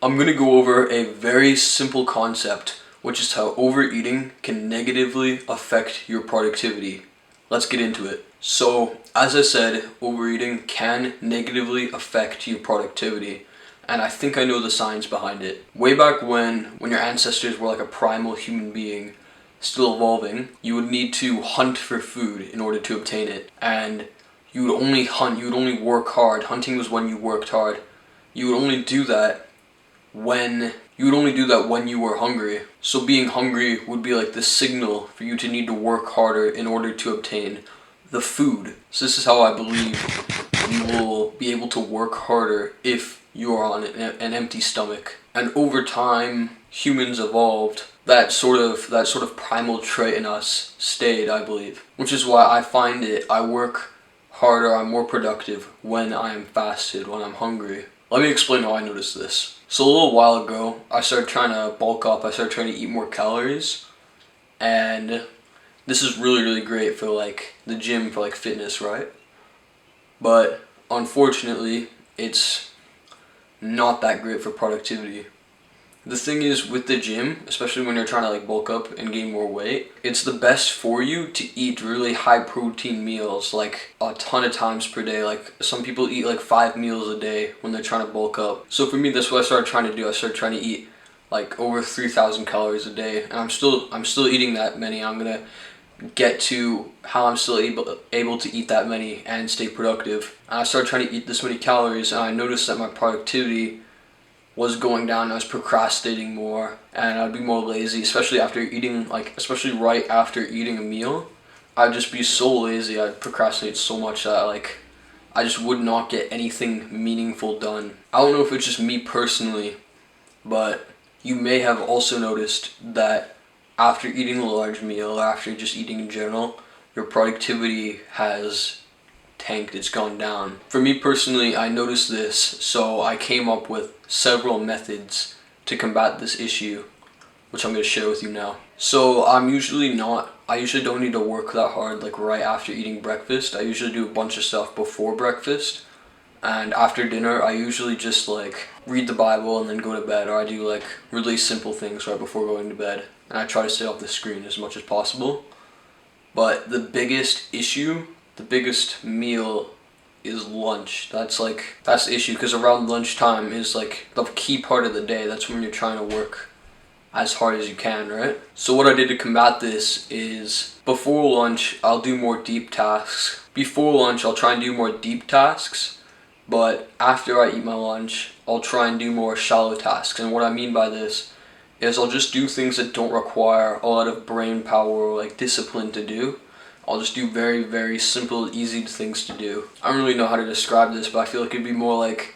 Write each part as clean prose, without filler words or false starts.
I'm going to go over a very simple concept, which is how overeating can negatively affect your productivity. Let's get into it. So, as I said, overeating can negatively affect your productivity, and I think I know the science behind it. Way back when your ancestors were like a primal human being, still evolving, you would need to hunt for food in order to obtain it, and you would only hunt, you would only work hard. Hunting was when you worked hard. You would only do that when you were hungry. So being hungry would be like the signal for you to need to work harder in order to obtain the food. So this is how I believe you will be able to work harder if you are on an empty stomach. And over time, humans evolved. That sort of primal trait in us stayed, I believe. Which is why I work harder, I'm more productive when I am fasted, when I'm hungry. Let me explain how I noticed this. So a little while ago, I started trying to bulk up. I started trying to eat more calories, and this is really, really great for like the gym, for like fitness, right? But unfortunately, it's not that great for productivity. The thing is with the gym, especially when you're trying to like bulk up and gain more weight, it's the best for you to eat really high protein meals like a ton of times per day. Like some people eat like 5 meals a day when they're trying to bulk up. So for me, that's what I started trying to do. I started trying to eat like over 3,000 calories a day, and I'm still eating that many. I'm gonna get to how I'm still able to eat that many and stay productive. And I started trying to eat this many calories, and I noticed that my productivity was going down. I was procrastinating more, and I'd be more lazy, especially especially right after eating a meal. I'd just be so lazy. I'd procrastinate so much that I just would not get anything meaningful done. I don't know if it's just me personally, but you may have also noticed that after eating a large meal, or after just eating in general, your productivity has tanked, it's gone down. For me personally, I noticed this, so I came up with several methods to combat this issue, which I'm going to share with you now. So I usually don't need to work that hard like right after eating breakfast. I usually do a bunch of stuff before breakfast, and after dinner I usually just like read the Bible and then go to bed, or I do like really simple things right before going to bed, and I try to stay off the screen as much as possible. But the biggest meal is lunch. That's the issue, because around lunchtime is like the key part of the day. That's when you're trying to work as hard as you can, right? So what I did to combat this is before lunch I'll do more deep tasks. Before lunch I'll try and do more deep tasks, but after I eat my lunch I'll try and do more shallow tasks. And what I mean by this is I'll just do things that don't require a lot of brain power or like discipline to do. I'll just do very, very simple, easy things to do. I don't really know how to describe this, but I feel like it'd be more like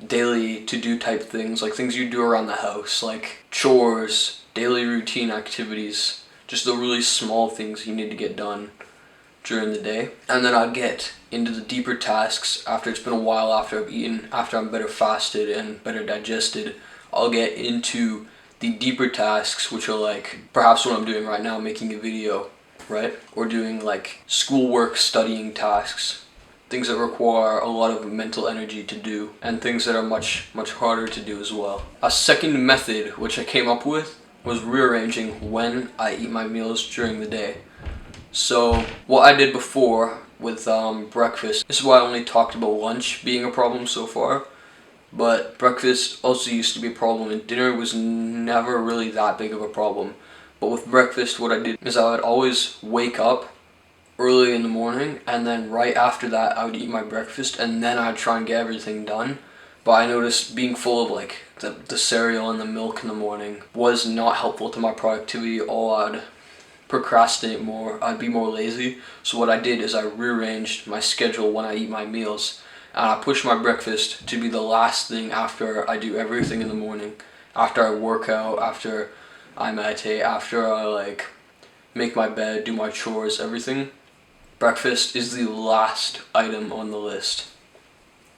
daily to-do type things, like things you do around the house, like chores, daily routine activities, just the really small things you need to get done during the day. And then I'll get into the deeper tasks after it's been a while, after I've eaten, after I'm better fasted and better digested. I'll get into the deeper tasks, which are like perhaps what I'm doing right now, making a video, right? Or doing like schoolwork, studying tasks, things that require a lot of mental energy to do, and things that are much, much harder to do as well. A second method which I came up with was rearranging when I eat my meals during the day. So what I did before with breakfast, this is why I only talked about lunch being a problem so far, but breakfast also used to be a problem, and dinner was never really that big of a problem. But with breakfast, what I did is I would always wake up early in the morning, and then right after that I would eat my breakfast, and then I'd try and get everything done. But I noticed being full of like the cereal and the milk in the morning was not helpful to my productivity at all. I'd procrastinate more, I'd be more lazy. So what I did is I rearranged my schedule when I eat my meals, and I pushed my breakfast to be the last thing after I do everything in the morning, after I work out, after I meditate, after I like make my bed, do my chores, everything. Breakfast is the last item on the list,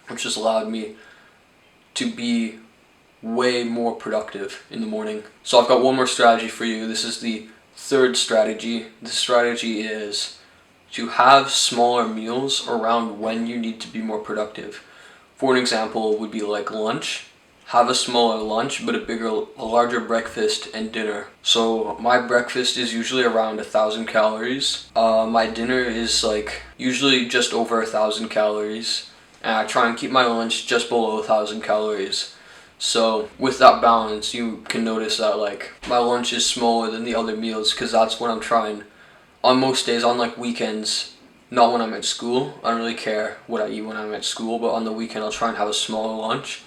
which has allowed me to be way more productive in the morning. So I've got one more strategy for you. This is the third strategy. This strategy is to have smaller meals around when you need to be more productive. For an example, would be like lunch. have a smaller lunch but a larger breakfast and dinner. So my breakfast is usually around 1,000 calories. My dinner is like usually just over 1,000 calories, and I try and keep my lunch just below 1,000 calories. So with that balance, you can notice that like my lunch is smaller than the other meals, because that's what I'm trying. On most days, on like weekends, not when I'm at school, I don't really care what I eat when I'm at school, but on the weekend I'll try and have a smaller lunch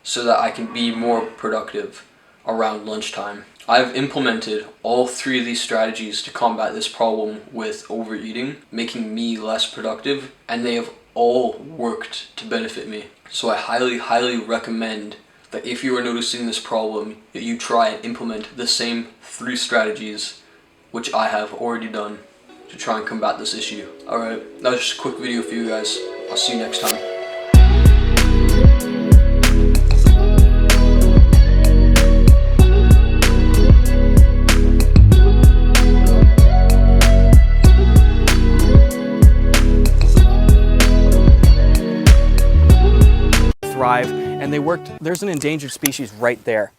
so that I can be more productive around lunchtime. I've implemented all 3 of these strategies to combat this problem with overeating, making me less productive, and they have all worked to benefit me. So I highly recommend that if you are noticing this problem, that you try and implement the same 3 strategies which I have already done to try and combat this issue. Alright, that was just a quick video for you guys. I'll see you next time. Thrive, and they worked. There's an endangered species right there.